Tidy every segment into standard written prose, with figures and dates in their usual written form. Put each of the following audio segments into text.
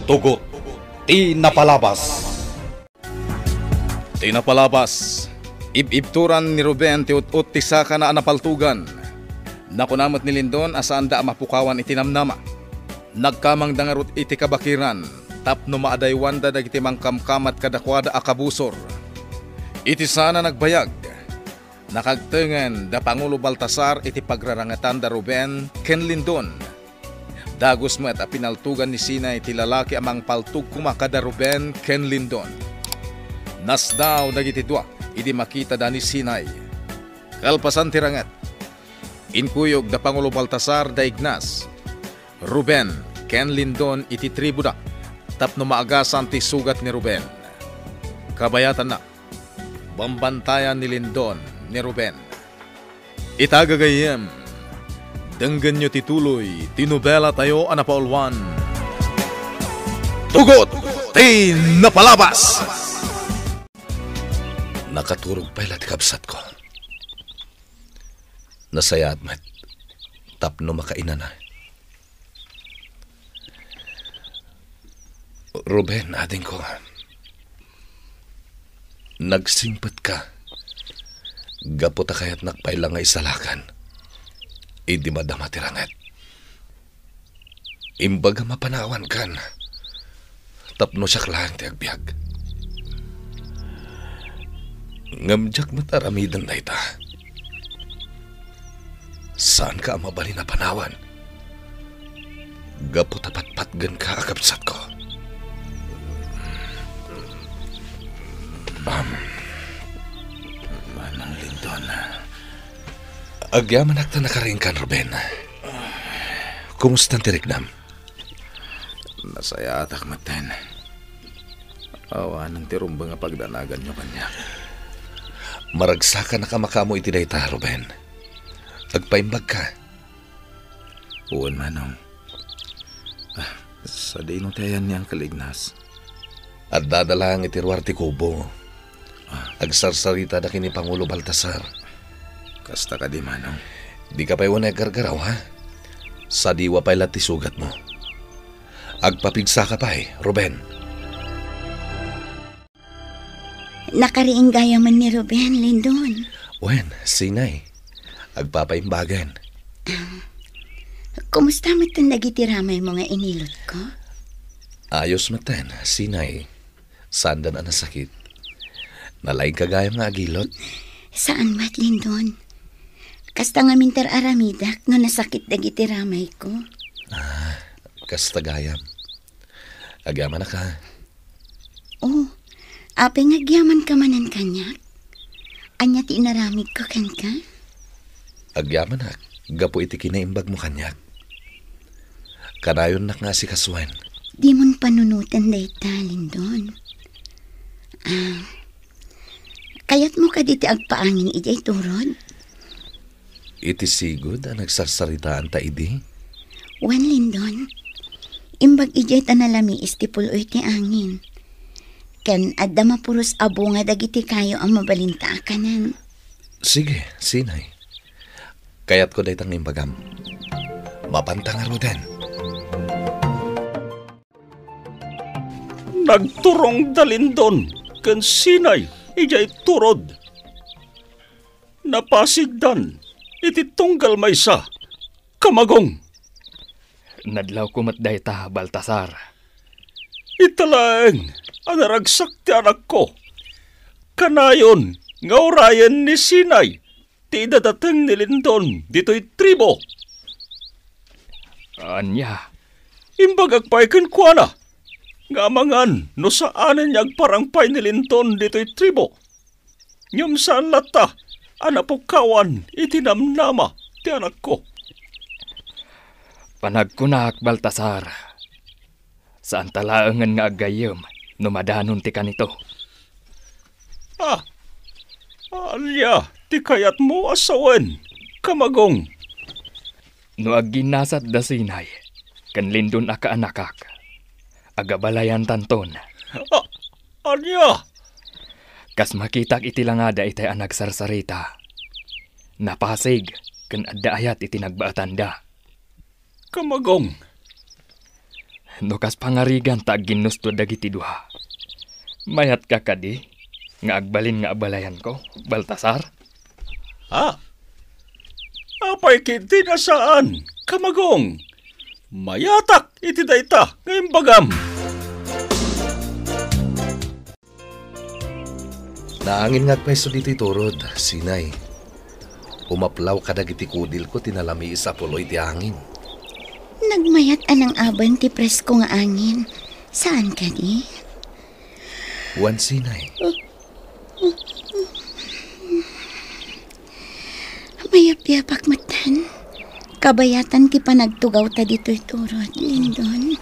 Tugot, tinapalabas. Tinapalabas. Ibibturan ni Ruben ti ut ti saka na anapaltugan. Nakunamot ni Lindon asaan da mapukawan itinamnama. Nagkamang dangarot iti kabakiran. Tapno maadaywan da dagiti mangkamkamat kadakwada akabusor. Iti sana nagbayag. Nakagtengen da Pangulo Baltasar iti pagrarangatan da Ruben ken Lindon. Dagos met a pinaltugan ni Sinay ti lalaki amang paltug kumakada Ruben ken Lindon. Nasdaw dagiti dua idi makita da ni Sinay. Kalpasan tirangat. Inkuyog da Pangulo Baltasar da Ignas. Ruben ken Lindon iti tribu da tapno maagasan ti sugat ni Ruben. Kabayatan na. Bambantayan ni Lindon ni Ruben. Itagagayem. Denggan nyo tituloy, tinubela tayo anapaulwan. Tugot, tinapalabas! Nakaturog pa ila ti kabsat ko. Nasayat met, tapno makaina na. Ruben, ading ko. Nagsingpat ka. Gaputa kaya't nakpailang nga isalakan. Idi madama tirangat. Imbaga mapanawan kan. Tapno siya klaan ti agbyag. Ngamjak mataramidan na ita. Saan ka mabali na panawan? Gapo tapat-patgan ka akapsat ko. Manang Lindon. Agyaman akta nakaringkan, Ruben. Kumusta ang tiriknam? Nasaya atak maten. Awa ng tirumba nga pagdanagan nyo kanya. Maragsakan na kamakamo itidayta, Ruben. Agpaimbag ka. Uwan, Manong. Sa di no tayan niyang kalignas. At dadalang itirwar ti Kubo. Agsarsarita na kini Pangulo Baltasar. Kasta ka di, Manong. Di ka pa iwan ay gargaraw, ha? Sa diwa pa'y lati sugat mo. Agpapigsa ka pa Ruben. Nakariing gaya man ni Ruben, Lindon. Wen, Sinay. Agpapaimbagan. Kumusta mo itong nagitiramay mga inilot ko? Ayos maten, Sinay. Sandan ang nasakit. Nalaing kagayang nga agilot. Saan mat, Lindon? Kasta nga minter aramidak no nasakit dagiti ramay ko. Kasta gayam. Agyaman na ka. Oh, apeng agyaman ka manan kanyak. Anya ti inaramid ko kan ka? Agyaman na. Gapo iti kinaimbag mo kanyak. Kanayon nak nga si Kaswen. Di mon panunutan dayta, Lindon. Kayat mo ka diti agpaangin ijay turod? Iti sigod ang nagsarsaritaan ta idi? Wan, Lindon. Imbag ijay tanalami istipuloy ti angin. Ken adda mapuros abo nga dagiti kayo ang mabalinta kanan. Sige, Sinay. Kayat ko daytang imbagam. Mapantang Ruden. Nagturong dalindon ken Sinay ijay turod. Napasigdan iti tunggal maysa kamagong. Nadlaw kumatday ta, Baltasar. Italaeng anaragsak ti anak ko. Kanayon nga orayan ni Sinay ti idadateng ni Lindon dito'y tribo. Anya? Imbag agpaiken kwa na. Nga mangan no saanan niya agparangpay ni Lindon dito'y tribo. Nyum saan lata anapukawan itinamnama ti anak ko. Panagkunak, Baltasar. Saan talaangan nga agayem no madanon ti kanito? Alya, ti kayat mo asawen, kamagong. No agginasat da Sinay, kan Lindon aka anakak. Agabalayan tanton. Alya! Kas makitak iti langada itay anak sarsarita. Napasig, kan adda ayat iti nagbaatanda. Kamagong. Nukas pangarigan ta ginusto dagiti duha. Mayat ka kadi, nga agbalin nga abalayan ko, Baltasar. Ha? Apay kinti na saan? Kamagong. Mayatak iti dayta ngayon bagam. Naangin nga pwesto dito'y turod, Sinay. Umaplaw ka dagiti kudil ko, tinalami isa puloy ti angin. Nagmayat anang aban ti presko nga angin. Saan ka di? Wan, Sinay. Mayap-yapak matan. Kabayatan ti panagtugaw ta dito'y turod, Lindon.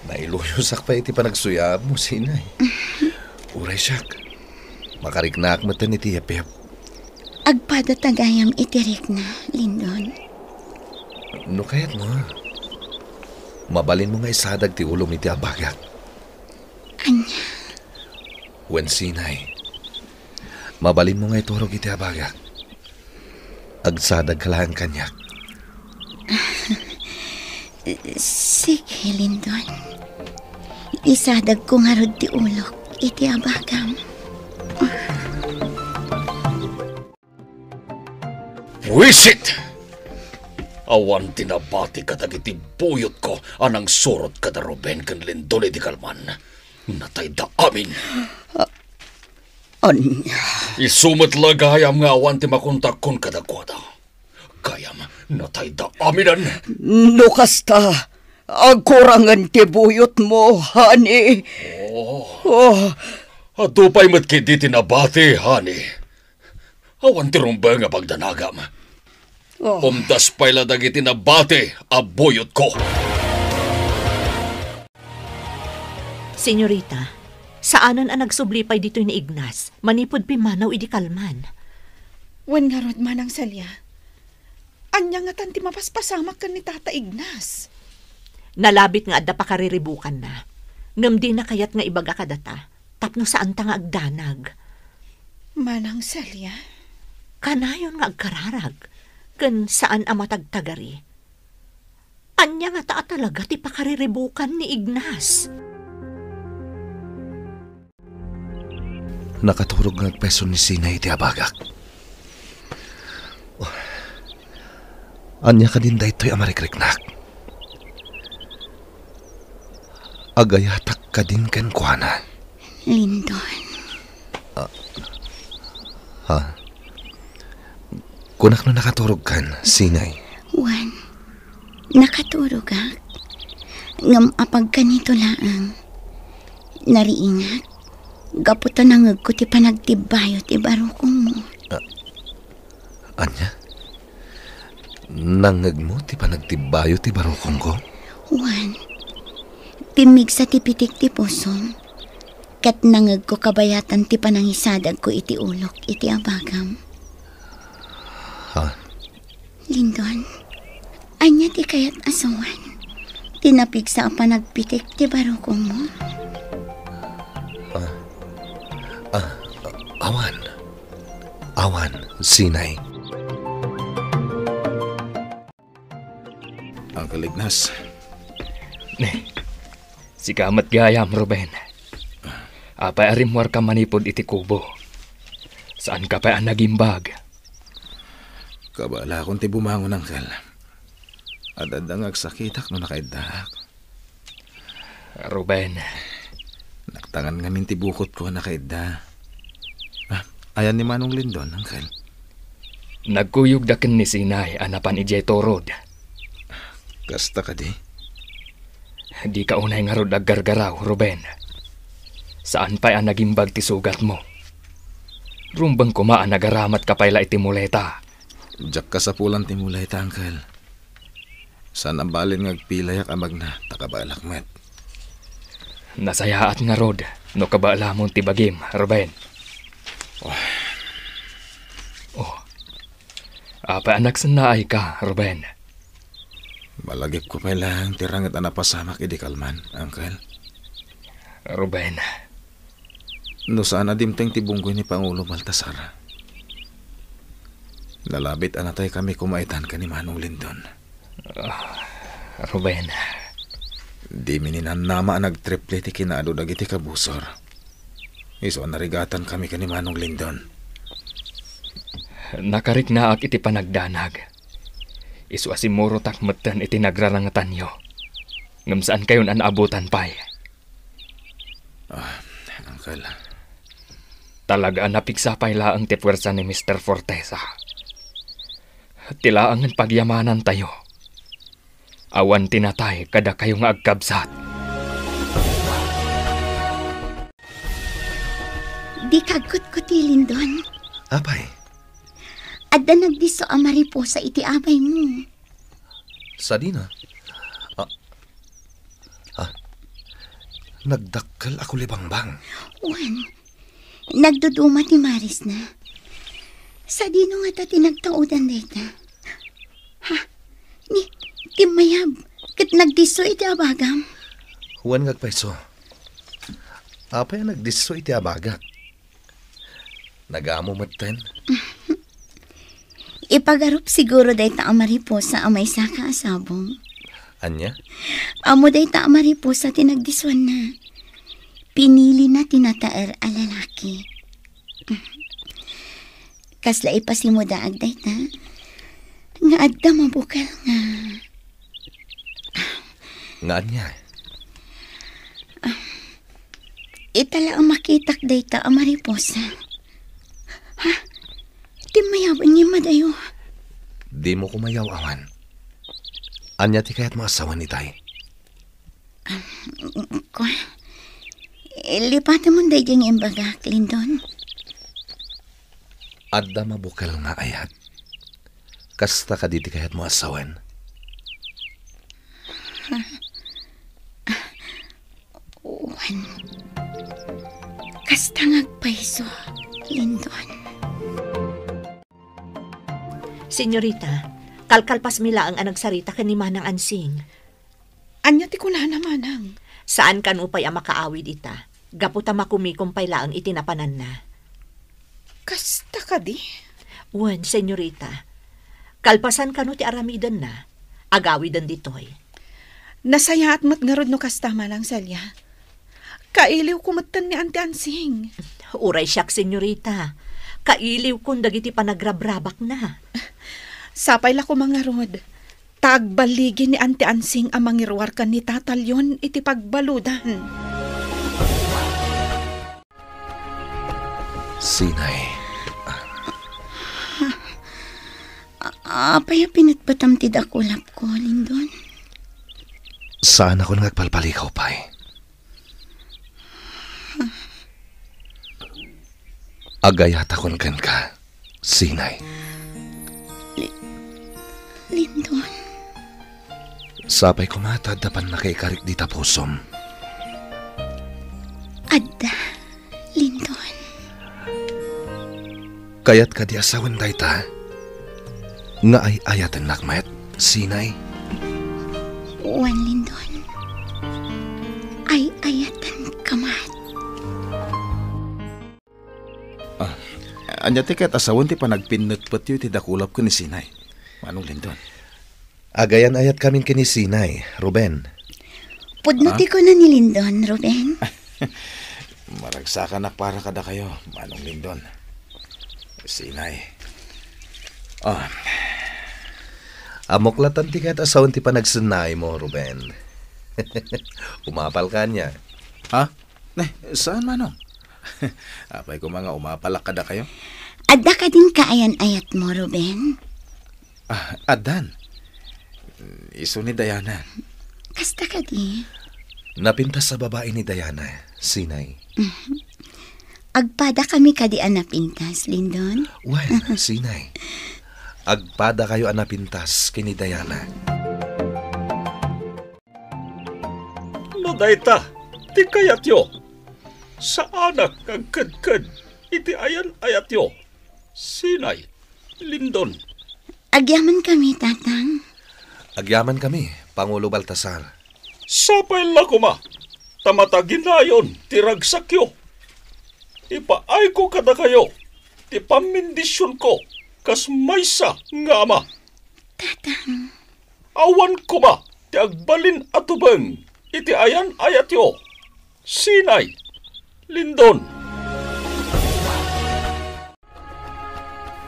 Nailuyusak pa iti panagsuya mo, Sinay. Uray siyak. Makariknak matan iti yapyap. Agpada tagayam itirik na, Lindon. No kayat mo. Mabalin mo nga isadag ti ulong iti abagak. Anya? Wen, Sinay. Mabalin mo nga iturog iti abagak. Agsadag kalahan kanyak. Sige, Lindon. Isadag ko nga rod ti ulok iti abagam. Wisit! Awan tinabati ka dagiti buyot ko anang surot ka da Ruben kan Lindon iti kalman. Natay da amin. Anya? Isumat lagayam nga awan ti makontak kon kadakwada. Kayam natay da aminan. No kasta, agkurangan ti buyot mo, honey. Atupay mat kiti tinabati, honey. Awan ti rumba nga pagdanagam. Umdas pa'y ladag itinabati a buyot ko. Senyorita, saanan ang nagsublipay dito ni Ignas? Manipod pimanaw idi kalman. Wan nga rod manang salya. Anya nga tanti mapaspasamak kan ni Tata Ignas. Nalabit nga adda pa kariribukan na. Ngam di na kayat nga ibaga kadata. Tapno saan ta nga agdanag. Manang salya? Kanayon nga agkararag. Kan saan ang matagtagari. Anya nga taa talaga ti pakariribukan ni Ignas. Nakaturog nga peso ni Sinay iti abagak. Anya ka din daytoy amarikreknak. Agayatak ka din ken kuana. Lindon. Ha? Kunak na nakaturog kan, Sinay. Wan, nakaturog ka. Ngam apag kanito laang. Nariingat. Gaputan nangag ko ti panagtibayo ti barukong mo. Anya? Nangag mo ti panagtibayo ti barukong ko? Wan, timig sa tipitik ti pusom. Kat nangag ko kabayatan ti panangisadag ko iti ulok iti abagam. Ha? Lindon, anya ti kayat asawan. Tinapig sa panagpitik ti barukong mo. Awan, Sinay. Uncle Ignas, Si kamat gayam, Ruben. Apay arimwar ka manipod iti kubo. Saan ka pa ang nagimbag? kabala akong ti bumangon, Uncle. Adadangag sakitak no nakaidak. Ruben, Naktangan nga minti bukot ko nakaida. Ayan ni Manong Lindon, Uncle. nagkuyog daken ni Sinay anapan ijay torod. Kasta ka di. Di ka unay nga rod aggargaraw, Ruben. Saan pa'y ang nagimbag ti sugat mo? Rumbang kumaan nagaramat ka pa'y iti muleta. Jak ka sa pulang timulay ta, Uncle. Saan ang balin ngagpilayak amag na takabalakmet. Nasayaat nga rod, no kabala mong tibagim, Ruben. Apa anak sanaay ka, Ruben? Malagip ko pa lang tirangat anapasamak idi kalman, Uncle. Ruben, No saan adimteng tibunggoy ni Pangulo Baltasar. Nalabit anatay kami kumaitan ka ni Manong Lindon. Ruben, Di mininanama nagtriple ti kinaado dagiti kabusor. Iso narigatan kami kani Manong Lindon. nakariknaak iti panagdanag. Isu asimuro takmetan iti nagrarangatan nyo. Ngam saan kayon anaabutan pa'y. Uncle, Talaga napigsapay laang ti puwersa ni Mr. Forteza. Tilaangan pagyamanan tayo. Awan tinatay kada kayong agkabsat. Di kagut ko ti Lindon. Apay, Adda nagdiso ang mariposa iti abay mo. sa di na? Nagdakkel ako libangbang. Juan, nagduduma ti Maris na. Sa dino nga ta tinagtaudan deta. Ha? Ti mayab. Kat nagdiso iti abagam. Huwan ngagpaiso. Apay nagdiso iti abagat. Nagamo matten. Ipagarup siguro dayta ang mariposa ang may saka asabong. Anya? Amo dayta ang mariposa tinagdiswan na. Pinili na tinataer a lalaki. Kasla ipasimudaag dayta. Nga adda mabukal nga. Nga anya? Itala ang makitak dayta ang mariposa. Ha? Di mayawan niya madayo. Di mo kumayaw awan. Anya ti kayat mga asawa ni tay. Ko, lipatan mo dahi diyang imbaga, Lindon. Adda mabukal nga ayat. Kasta ka di ti kayat mga asawan. Uwan. Kasta ngagpaiso, Lindon. Senyorita, kalkalpas mila ang anagsarita ni Manang Ansing. Anya ti kunana Manang. Saan kan upay ang makaawid ita? Gaputa makumikumpay laang itinapanan na. Kasta ka di? Wen, senyorita. Kalpasan kano ti aramidan na. Agawidan ditoy. Nasaya at matngarod no kasta Manang Celia. Kailiw kumatan ni Auntie Ansing. Uray siyak, senyorita. Kailiw kung dagiti panagrabrabak na. Sapay la ko mangarod. Tagbaligin ni Auntie Ansing ang mangirwar kan ni Tatalyon iti pagbaludan. Sinay. Apay pinatpatam ti dakulap ko, Lindon. Saan ako nagpalpalikaw pa'y? Agayat akon kan ka, Sinay. Lindon. Sapay kumatad dapan na kay karik di tapusom. Adda, Lindon. Kayat ka di asawan dayta. Nga ay ayatan nakmet, Sinay. Uwan, Lindon. Ay ayatan kamat. anya ti ket asawan ti panagpinnut pati ti dakulap ko ni Sinay. Manong Lindon. Agayan ayat kamin kini Sinay, Ruben. Pudnuti ko na ni Lindon, Ruben. Maragsakan na para kada kayo, Manong Lindon. Sinay. Amoklatan ti kahit asawan ti panagsanay mo, Ruben. Umapal ka niya. Ha? Saan Manong? Apay ko mga umapalak kada kayo? Adda ka din kaayan-ayat mo, Ruben. Adan. Iso ni Diana. Kasta ka di. Napintas sa babae ni Diana, Sinay. Agpada kami kadi anapintas, Lindon. Well, Sinay. Agpada kayo anapintas kini Diana. No dayta, ti kayat yo. Sa anak kag kadkad, iti ayan ayat yo. Sinay, Lindon. Agyaman kami, Tatang. Agyaman kami, Pangulo Baltasar. Sapay la kuma, tamataginayon, tiragsak yo. Ipaay ko kada kayo, ti pamindisyon ko, kas maysa nga ama. Tatang. Awan ko ba, ti agbalin atubeng, iti ayan ayat yo. Sinay, Lindon.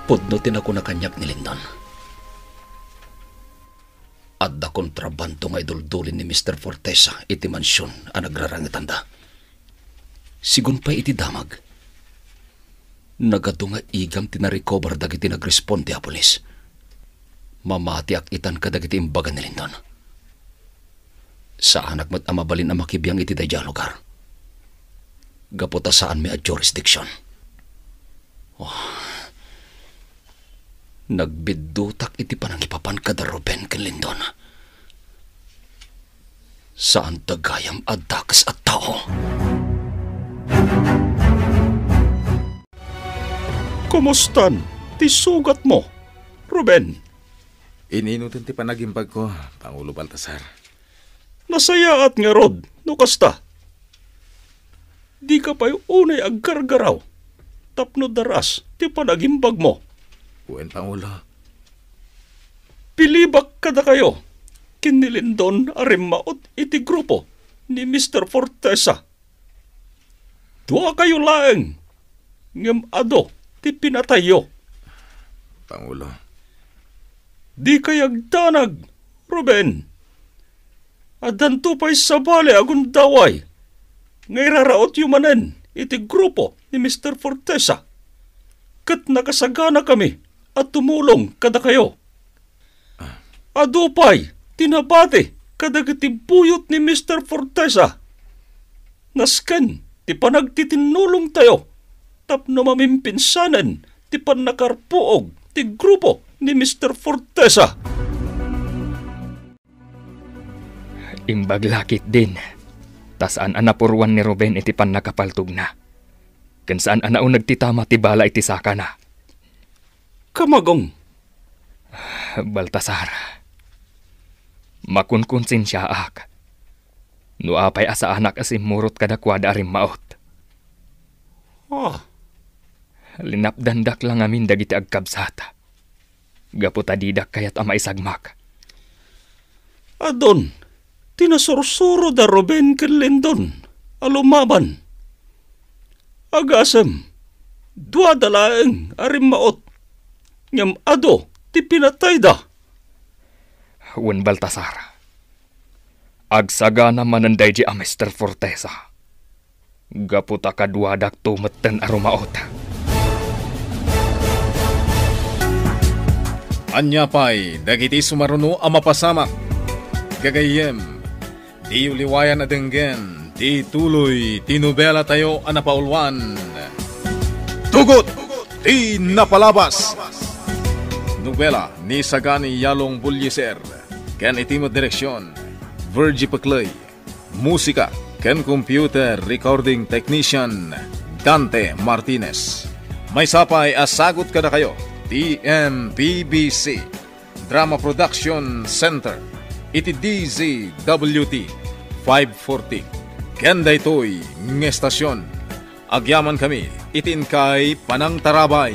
Pudnutin ako na kanyak ni Lindon. Adda kontrabando nga iduldulin ni Mr. Fortesa iti mansyon ang nagrarangitan da. Sigun pa iti damag. Nagado nga igam tinarecover dagiti nagresponde a pulis. Mamati akitan ka dagiti imbaga ni Lindon. Saan agmat amabalin ang makibiyang iti dayjang lugar. Gaputa saan may a jurisdiction. Nagbidutak iti panangipapan kada Ruben ken Lindon. Saan tagayam adakas at tao? Kumustan, ti sugat mo, Ruben? Ininutin ti panagimbag ko, Pangulo Baltasar. Nasayaat nga rod, no kasta. Di ka pa'y unay aggargaraw. Tapno daras, ti panagimbag mo. Uwen, Pangulo. Pilibak kada kayo. Kinilindon arimaot iti grupo ni Mr. Fortesa. Dua kayo laeng. Ngem ado, ti pinatayo. Pangulo. Di kayagdanag, Ruben. Adanto pa'y sabali agun daway. Ngay raraot yumanen iti grupo ni Mr. Fortesa. Kat nakasagana kami at tumulong kada kayo. Adupay, tinabati kadagiti buyot ni Mr. Fortesa. Nasken, ti panagtitinulong tayo. Tapno mamimpinsanan, ti panakarpuog, ti grupo ni Mr. Fortesa. Imbag lakit din. Tas saan anapuruan ni Ruben iti pan nakapaltog na. Kan saan anao nagtitama ti bala iti saka na. Kamagong. Baltasar. Makunkunsin siya ak. Nuapay asa anak asimurot kadakwada arim maot. Linapdandak lang amin dagiti agkabsata. Gaputa didak kayat ama isagmak. Adon, tinasursuro da Ruben ken Lindon, alumaban. Agasem, dua dalaeng arim maot. Ngam ado, ti pinatay da. Wen Baltasar. Agsagana mananday di a Mr. Fortesa. Gaputa kaduadak tumetten arumaot. Anya pa'y dagiti sumaruno ang mapasamak. Gagayem, di uliwayan na denggen, di tuloy, tinubela tayo ang napaulwan. Tugot, di napalabas. Nobela ni Sagani Yalong Bulyeser, ken itimo direksyon, Virgie Paclay. Musika, ken computer recording technician, Dante Martinez. May sapay asagot kada kayo. TMPBC Drama Production Center iti DZWT 540 Kenda ito'y ng estasyon. Agyaman kami itin kay Panang Tarabay.